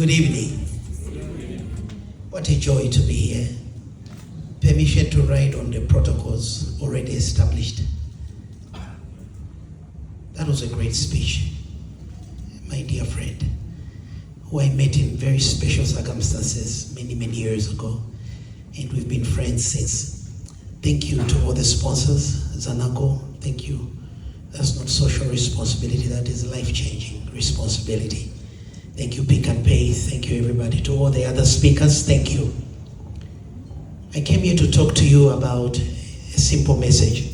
Good evening. What a joy to be here. Permission to ride on the protocols already established. That was a great speech. My dear friend, who I met in very special circumstances many years ago, and we've been friends since. Thank you to all the sponsors. Zanaco, thank you. That's not social responsibility, that is life-changing responsibility. Thank you, Pick and Pay. Thank you, everybody. To all the other speakers, thank you. I came here to talk to you about a simple message.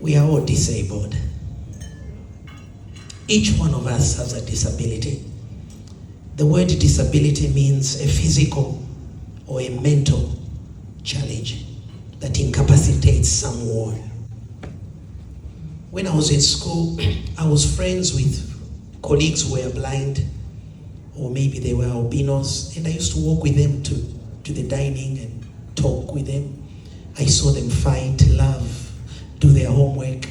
We are all disabled. Each one of us has a disability. The word disability means a physical or a mental challenge that incapacitates someone. When I was in school, I was friends with colleagues who were blind, or maybe they were albinos, and I used to walk with them to the dining and talk with them. I saw them fight, laugh, do their homework,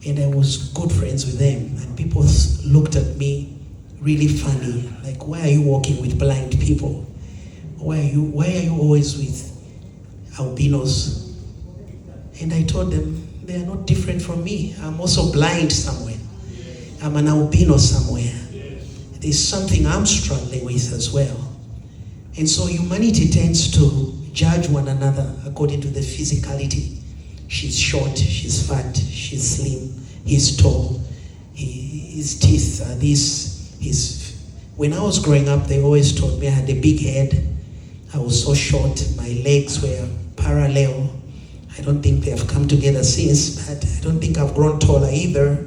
and I was good friends with them. And people looked at me really funny, like, why are you walking with blind people? Why are you always with albinos? And I told them, they are not different from me. I'm also blind somewhere. I'm an albino somewhere. There's something I'm struggling with as well. And so humanity tends to judge one another according to the physicality. She's short, she's fat, she's slim, he's tall, his teeth are this. When I was growing up, they always told me I had a big head. I was so short, my legs were parallel. I don't think they have come together since, but I don't think I've grown taller either.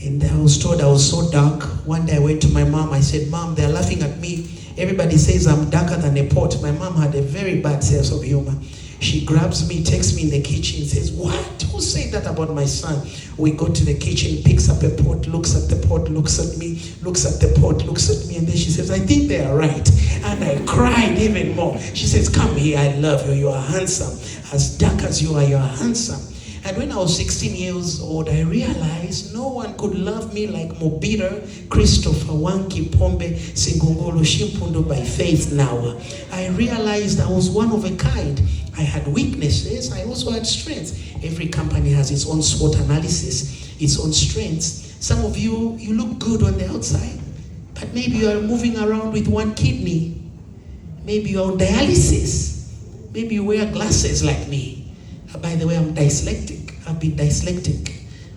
And I was told I was so dark. One day I went to my mom, I said, Mom, they're laughing at me. Everybody says I'm darker than a pot. My mom had a very bad sense of humor. She grabs me, takes me in the kitchen, says, what? Who said that about my son? We go to the kitchen, picks up a pot, looks at the pot, looks at me, looks at the pot, looks at me, and then she says, I think they are right. And I cried even more. She says, come here, I love you, you are handsome. As dark as you are handsome. And when I was 16 years old, I realized no one could love me like Mobira, Christopher, Wanki, Pombe, Singongolo, Shimpundo by faith now. I realized I was one of a kind. I had weaknesses, I also had strengths. Every company has its own SWOT analysis, its own strengths. Some of you look good on the outside, but maybe you are moving around with one kidney. Maybe you're on dialysis. Maybe you wear glasses like me. By the way, I'm dyslexic. I've been dyslexic.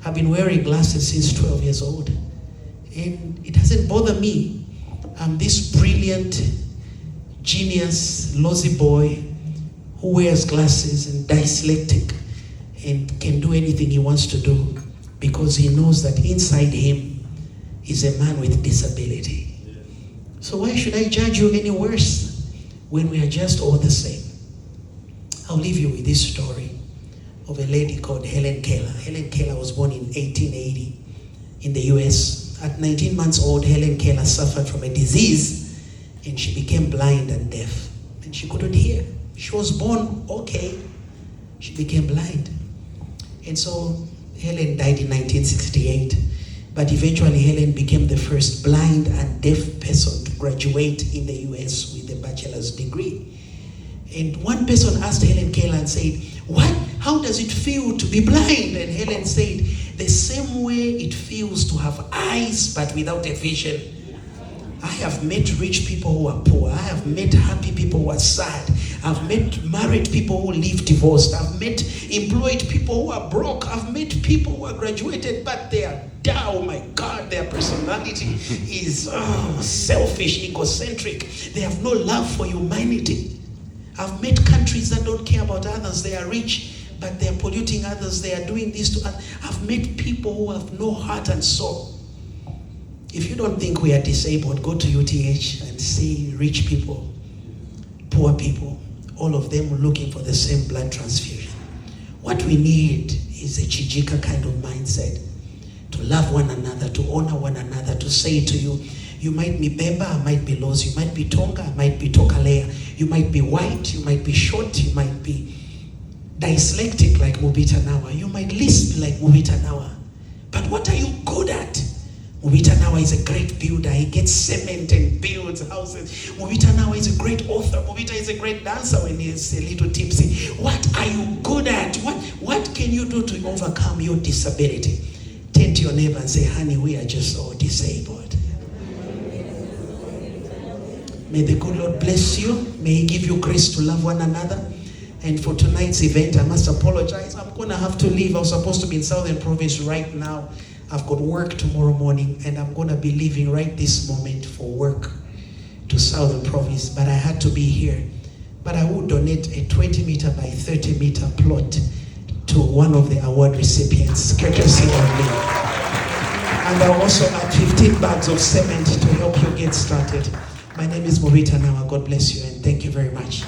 I've been wearing glasses since 12 years old. And it doesn't bother me. I'm this brilliant, genius, lousy boy who wears glasses and dyslexic and can do anything he wants to do because he knows that inside him is a man with disability. So why should I judge you any worse when we are just all the same? I'll leave you with this story of a lady called Helen Keller. Helen Keller was born in 1880 in the US. At 19 months old, Helen Keller suffered from a disease and she became blind and deaf. And she couldn't hear. She was born okay. She became blind. And so Helen died in 1968. But eventually Helen became the first blind and deaf person to graduate in the US with a bachelor's degree. And one person asked Helen Keller and said, what? How does it feel to be blind? And Helen said, the same way it feels to have eyes but without a vision. I have met rich people who are poor. I have met happy people who are sad. I've met married people who live divorced. I've met employed people who are broke. I've met people who are graduated, but they are down. Oh my God, their personality is selfish, egocentric. They have no love for humanity. I've met countries that don't care about others. They are rich, but they are polluting others. They are doing this to others. I've met people who have no heart and soul. If you don't think we are disabled, go to UTH and see rich people, poor people, all of them looking for the same blood transfusion. What we need is a Chijika kind of mindset, to love one another, to honor one another, to say to you, you might be Bemba, I might be Loz, you might be Tonga, I might be Tokalea, you might be white, you might be short, you might be dyslexic like Mobita Nawa, you might lisp like Mobita Nawa. But what are you good at? Mubita Nawa is a great builder. He gets cement and builds houses. Mubita Nawa is a great author. Mubita is a great dancer when he's a little tipsy. What are you good at? What can you do to overcome your disability? Turn to your neighbor and say, honey, we are just all disabled. May the good Lord bless you. May He give you grace to love one another. And for tonight's event, I must apologize. I'm going to have to leave. I was supposed to be in Southern Province right now. I've got work tomorrow morning, and I'm going to be leaving right this moment for work to Southern Province. But I had to be here. But I would donate a 20-meter by 30-meter plot to one of the award recipients, courtesy of me. And I'll also add 15 bags of cement to help you get started. My name is Mubita Nawa. God bless you, and thank you very much.